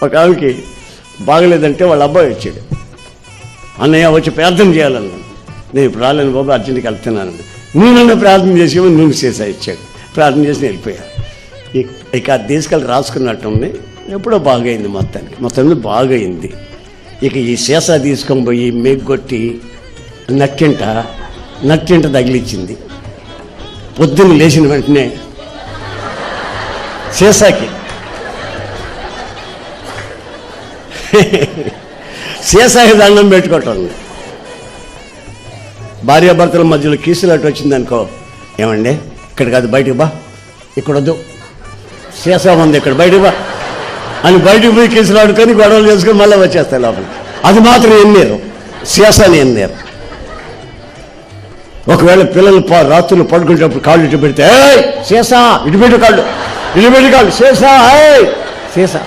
ఒక ఆమెకి బాగలేదంటే వాళ్ళ అబ్బాయి వచ్చాడు, అన్నయ్య వచ్చి ప్రార్థన చేయాలన్నాను. నేను ఇప్పుడు రాలేను బాబు, అర్జెంట్కి వెళ్తున్నాను. నేనన్నా ప్రార్థన చేసేమో నూనె సీసా ఇచ్చాడు, ప్రార్థన చేసి వెళ్ళిపోయాను. ఇక ఆ తీసుకెళ్ళి రాసుకున్నట్టుంది. ఎప్పుడో బాగైంది, మొత్తం బాగైంది. ఇక ఈ సీసా తీసుకొని పోయి మేగ్గొట్టి నట్టింట తగిలిచ్చింది. పొద్దున్న లేచిన వెంటనే సీసాకి దండం పెట్టుకోవటం. భార్యాభర్తల మధ్యలో కీసులాట వచ్చిందనుకో, ఏమండి ఇక్కడ కాదు బయటికి బా, ఇక్కడ వద్దు, సీసా ఉంది ఇక్కడ బయటికి బా అని బయటికి పోయి కీసులాడుకొని గొడవలు చేసుకొని మళ్ళీ వచ్చేస్తాయి లోపలికి. అది మాత్రం ఎన్నేరు, సీసాని ఎన్నేరు. ఒకవేళ పిల్లలు రాత్రులు పడుకునేటప్పుడు కాళ్ళు ఇటు పెడితే, సీసా ఇటు పెట్టి కాళ్ళు, సీసా సీసా